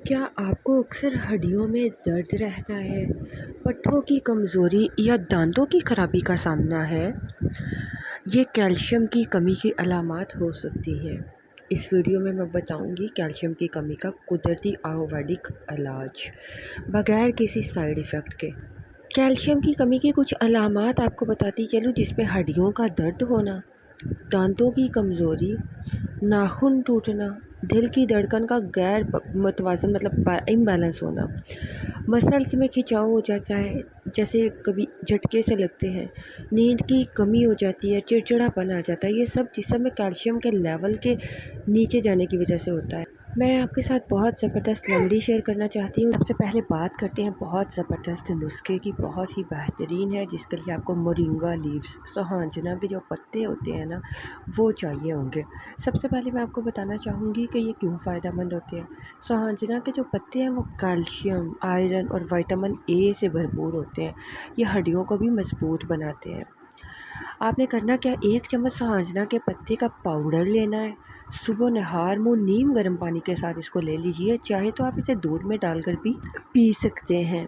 کیا آپ کو اکثر ہڈیوں میں درد رہتا ہے، پٹھوں کی کمزوری یا دانتوں کی خرابی کا سامنا ہے؟ یہ کیلشیم کی کمی کی علامات ہو سکتی ہیں۔ اس ویڈیو میں بتاؤں گی کیلشیم کی کمی کا قدرتی آیورویدک علاج بغیر کسی سائیڈ ایفیکٹ کے۔ کیلشیم کی کمی کی کچھ علامات آپ کو بتاتی چلوں، جس میں ہڈیوں کا درد ہونا، دانتوں کی کمزوری، ناخن ٹوٹنا، دل کی دھڑکن کا غیر متوازن امبیلنس ہونا، مسلز میں کھنچاؤ ہو جاتا ہے جیسے کبھی جھٹکے سے لگتے ہیں، نیند کی کمی ہو جاتی ہے، چڑچڑا پن آ جاتا ہے، یہ سب جسم میں کیلشیم کے لیول کے نیچے جانے کی وجہ سے ہوتا ہے۔ میں آپ کے ساتھ بہت زبردست ریمیڈی شیئر کرنا چاہتی ہوں۔ سب سے پہلے بات کرتے ہیں بہت زبردست نسخے کی، بہت ہی بہترین ہے، جس کے لیے آپ کو مورنگا لیوز، سوہانجنا کے جو پتے ہوتے ہیں نا، وہ چاہیے ہوں گے۔ سب سے پہلے میں آپ کو بتانا چاہوں گی کہ یہ کیوں فائدہ مند ہوتے ہیں۔ سوہانجنا کے جو پتے ہیں وہ کیلشیم، آئرن اور وٹامن اے سے بھرپور ہوتے ہیں۔ یہ ہڈیوں کو بھی مضبوط بناتے ہیں۔ آپ نے کرنا کیا، 1 چمچ سوہانجنا کے پتے کا پاؤڈر لینا ہے، صبح نہار منہ نیم گرم پانی کے ساتھ اس کو لے لیجئے، چاہے تو آپ اسے دودھ میں ڈال کر بھی پی سکتے ہیں۔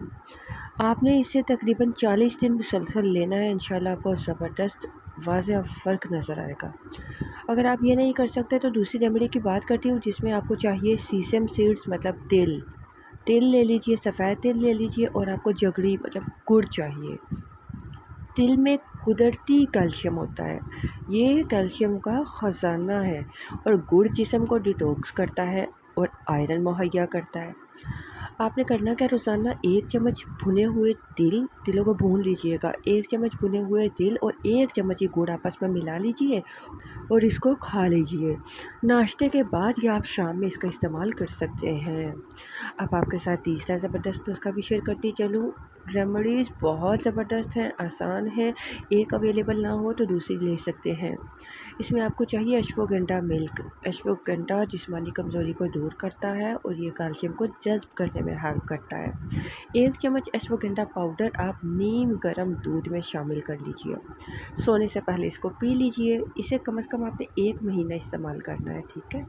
آپ نے اسے تقریباً 40 دن مسلسل لینا ہے، انشاءاللہ آپ کو زبردست واضح فرق نظر آئے گا۔ اگر آپ یہ نہیں کر سکتے تو دوسری ریمیڈی کی بات کرتی ہوں، جس میں آپ کو چاہیے سیسم سیڈز مطلب تل لے لیجئے، سفید تل لے لیجئے، اور آپ کو جگری مطلب گڑ چاہیے۔ تل میں قدرتی کیلشیم ہوتا ہے، یہ کیلشیم کا خزانہ ہے، اور گڑ جسم کو ڈیٹاکس کرتا ہے اور آئرن مہیا کرتا ہے۔ آپ نے کرنا کیا، روزانہ 1 چمچ بھنے ہوئے تلوں کو بھون لیجئے گا، 1 چمچ بھنے ہوئے تل اور 1 چمچ یہ گڑ آپس میں ملا لیجئے اور اس کو کھا لیجئے۔ ناشتے کے بعد یا آپ شام میں اس کا استعمال کر سکتے ہیں۔ اب آپ کے ساتھ تیسرا زبردست نسخہ بھی شیئر کرتی چلوں۔ ریمیڈیز بہت زبردست ہیں، آسان ہیں، ایک اویلیبل نہ ہو تو دوسری لے سکتے ہیں۔ اس میں آپ کو چاہیے اشوگندھا ملک۔ اشوگندھا جسمانی کمزوری کو دور کرتا ہے اور یہ کیلشیم کو جذب کرنے میں ہیلپ کرتا ہے۔ 1 چمچ اشوگندھا پاؤڈر آپ نیم گرم دودھ میں شامل کر لیجئے، سونے سے پہلے اس کو پی لیجئے۔ اسے کم از کم آپ نے 1 مہینہ استعمال کرنا ہے، ٹھیک ہے،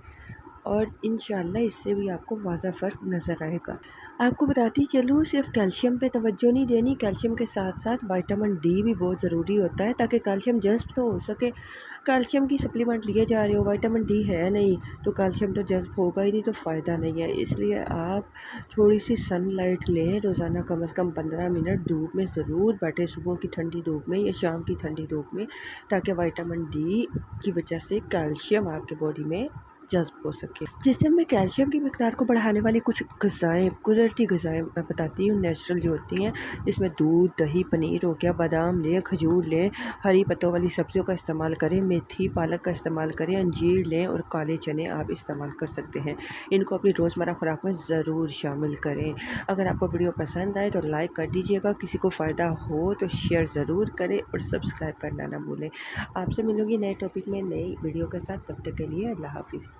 اور انشاءاللہ اس سے بھی آپ کو واضح فرق نظر آئے گا۔ آپ کو بتاتی چلوں، صرف کیلشیم پہ توجہ نہیں دینی، کیلشیم کے ساتھ ساتھ وٹامن ڈی بھی بہت ضروری ہوتا ہے تاکہ کیلشیم جذب تو ہو سکے۔ کیلشیم کی سپلیمنٹ لیے جا رہے ہو، وٹامن ڈی ہے نہیں تو کیلشیم تو جذب ہوگا ہی نہیں، تو فائدہ نہیں ہے۔ اس لیے آپ تھوڑی سی سن لائٹ لیں، روزانہ کم از کم 15 منٹ دھوپ میں ضرور بیٹھے، صبح کی ٹھنڈی دھوپ میں یا شام کی ٹھنڈی دھوپ میں، تاکہ وٹامن ڈی کی وجہ سے کیلشیم آپ کے باڈی میں جذب ہو سکے۔ جسم میں کیلشیم کی مقدار کو بڑھانے والی کچھ غذائیں، قدرتی غذائیں میں بتاتی ہوں، نیچرل جو ہوتی ہیں، جس میں دودھ، دہی، پنیر ہو گیا، بادام لیں، کھجور لیں، ہری پتوں والی سبزیوں کا استعمال کریں، میتھی پالک کا استعمال کریں، انجیر لیں اور کالے چنے آپ استعمال کر سکتے ہیں۔ ان کو اپنی روزمرہ خوراک میں ضرور شامل کریں۔ اگر آپ کو ویڈیو پسند آئے تو لائک کر دیجیے گا، کسی کو فائدہ ہو تو شیئر ضرور کریں اور سبسکرائب کرنا نہ بھولیں۔ آپ سے ملوں گی نئے ٹاپک میں نئی ویڈیو کے ساتھ، تب تک کے لیے اللہ حافظ۔